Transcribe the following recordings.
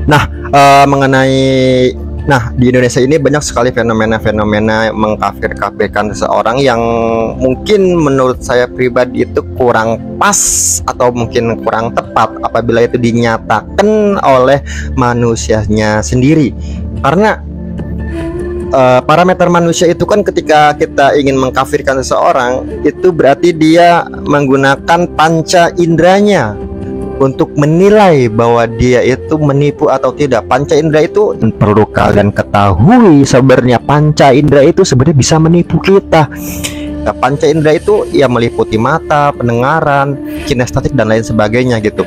Nah, mengenai di Indonesia ini banyak sekali fenomena-fenomena mengkafir-kafirkan seseorang yang mungkin menurut saya pribadi itu kurang pas atau mungkin kurang tepat apabila itu dinyatakan oleh manusianya sendiri. Karena parameter manusia itu kan ketika kita ingin mengkafirkan seseorang itu berarti dia menggunakan panca inderanya untuk menilai bahwa dia itu menipu atau tidak. Panca indera itu perlu kalian ketahui, sebenarnya panca indera itu sebenarnya bisa menipu kita. Nah, panca indera itu ya meliputi mata, pendengaran, kinestetik dan lain sebagainya gitu.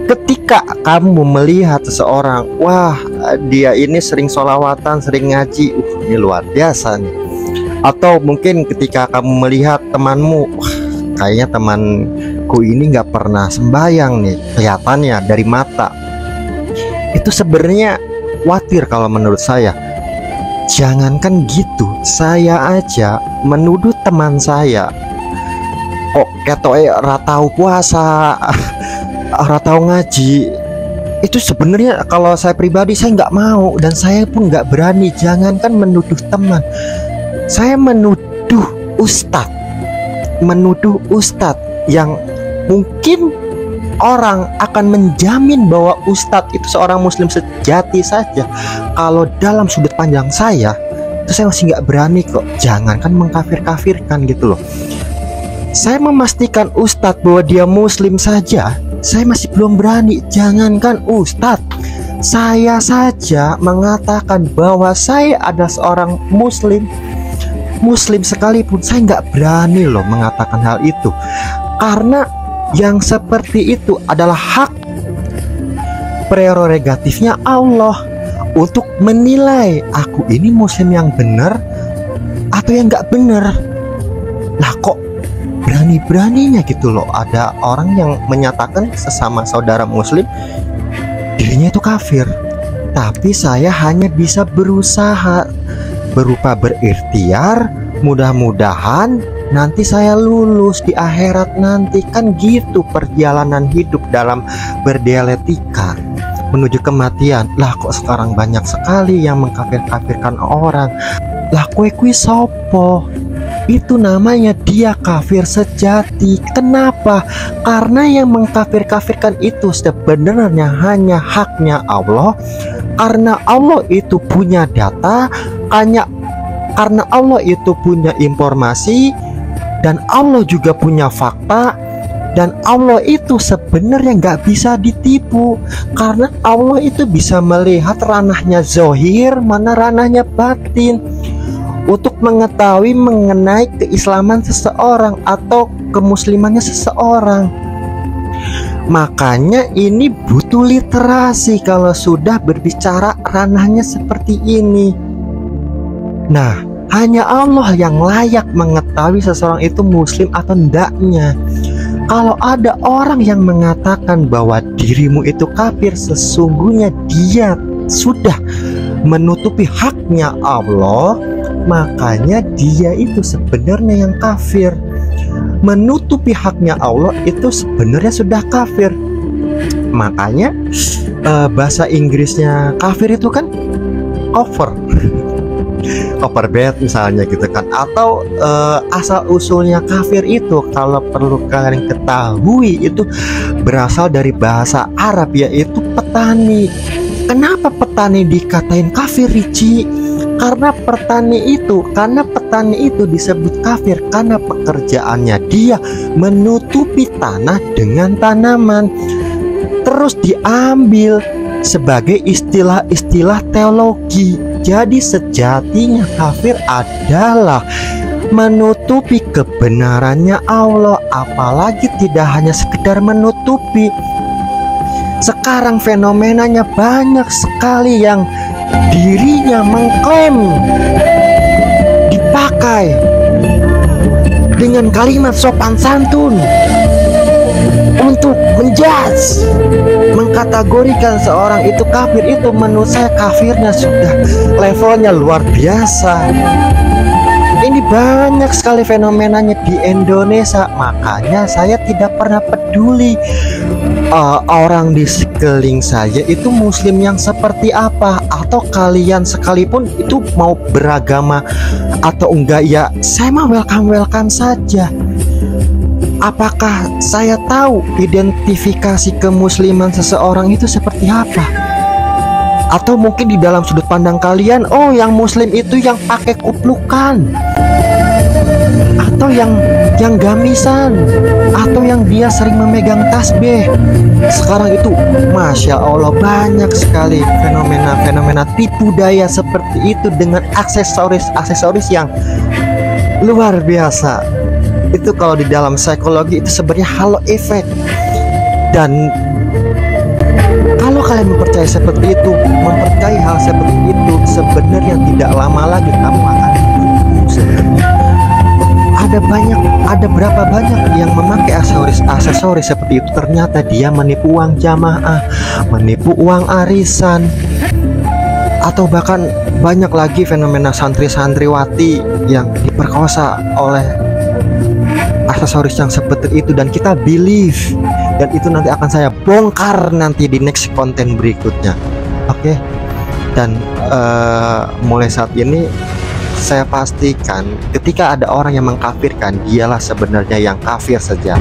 Ketika kamu melihat seseorang, wah dia ini sering sholawatan, sering ngaji, ini luar biasa nih. Atau mungkin ketika kamu melihat temanmu, wah kayaknya temanku ini nggak pernah sembahyang nih, kelihatannya dari mata. Itu sebenarnya khawatir kalau menurut saya. Jangankan gitu, saya aja menuduh teman saya kok ketoke ratau puasa, ratau ngaji. Itu sebenarnya kalau saya pribadi saya nggak mau dan saya pun nggak berani. Jangankan menuduh teman, saya menuduh ustadz yang mungkin orang akan menjamin bahwa ustadz itu seorang muslim sejati saja. Kalau dalam sudut pandang saya itu saya masih nggak berani kok. Jangankan mengkafir-kafirkan gitu loh. Saya memastikan ustadz bahwa dia muslim saja saya masih belum berani. Jangankan ustadz, saya saja mengatakan bahwa saya adalah seorang muslim sekalipun saya nggak berani loh mengatakan hal itu. Karena yang seperti itu adalah hak prerogatifnya Allah untuk menilai aku ini muslim yang benar atau yang nggak benar. Lah kok berani-beraninya gitu loh ada orang yang menyatakan sesama saudara muslim dirinya itu kafir. Tapi saya hanya bisa berusaha berupa berikhtiar, mudah-mudahan nanti saya lulus di akhirat nanti. Kan gitu perjalanan hidup dalam berdialektika menuju kematian. Lah kok sekarang banyak sekali yang mengkafir-kafirkan orang. Lah kue sopo? Itu namanya dia kafir sejati. Kenapa? Karena yang mengkafir-kafirkan itu sebenarnya hanya haknya Allah. Karena Allah itu punya data, karena Allah itu punya informasi, dan Allah juga punya fakta. Dan Allah itu sebenarnya nggak bisa ditipu, karena Allah itu bisa melihat ranahnya zohir mana ranahnya batin untuk mengetahui mengenai keislaman seseorang atau kemuslimannya seseorang. Makanya ini butuh literasi kalau sudah berbicara ranahnya seperti ini. Nah, hanya Allah yang layak mengetahui seseorang itu muslim atau tidaknya. Kalau ada orang yang mengatakan bahwa dirimu itu kafir, sesungguhnya dia sudah menutupi haknya Allah. Makanya dia itu sebenarnya yang kafir. Menutupi haknya Allah itu sebenarnya sudah kafir. Makanya bahasa Inggrisnya kafir itu kan cover bed misalnya gitu kan. Atau asal usulnya kafir itu kalau perlu kalian ketahui itu berasal dari bahasa Arab, yaitu petani. Kenapa petani dikatain kafir, Ricci? Karena petani itu disebut kafir karena pekerjaannya dia menutupi tanah dengan tanaman. Terus diambil sebagai istilah-istilah teologi. Jadi sejatinya kafir adalah menutupi kebenarannya Allah, apalagi tidak hanya sekedar menutupi. Sekarang fenomenanya banyak sekali yang dirinya mengklaim dipakai dengan kalimat sopan santun untuk menjudge, mengkategorikan seorang itu kafir. Itu menurut saya kafirnya sudah levelnya luar biasa. Ini banyak sekali fenomenanya di Indonesia, makanya saya tidak pernah peduli orang di sekeliling saya itu muslim yang seperti apa, atau kalian sekalipun itu mau beragama atau enggak, ya saya mah welcome saja. Apakah saya tahu identifikasi kemusliman seseorang itu seperti apa? Atau mungkin di dalam sudut pandang kalian, oh yang muslim itu yang pakai kuplukan, atau yang gamisan, atau yang dia sering memegang tasbih. Sekarang itu Masya Allah banyak sekali fenomena tipu daya seperti itu dengan aksesoris yang luar biasa. Itu kalau di dalam psikologi itu sebenarnya halo efek. Dan kalau kalian mempercayai seperti itu, mempercayai hal seperti itu, sebenarnya tidak lama lagi kamu akan sebenarnya. Ada berapa banyak yang memakai aksesoris seperti itu, ternyata dia menipu uang jamaah, menipu uang arisan, atau bahkan banyak lagi fenomena santri-santriwati yang diperkosa oleh aksesoris yang seperti itu, dan kita believe. Dan itu nanti akan saya bongkar nanti di next konten berikutnya. Oke. Dan mulai saat ini saya pastikan ketika ada orang yang mengkafirkan, dialah sebenarnya yang kafir saja.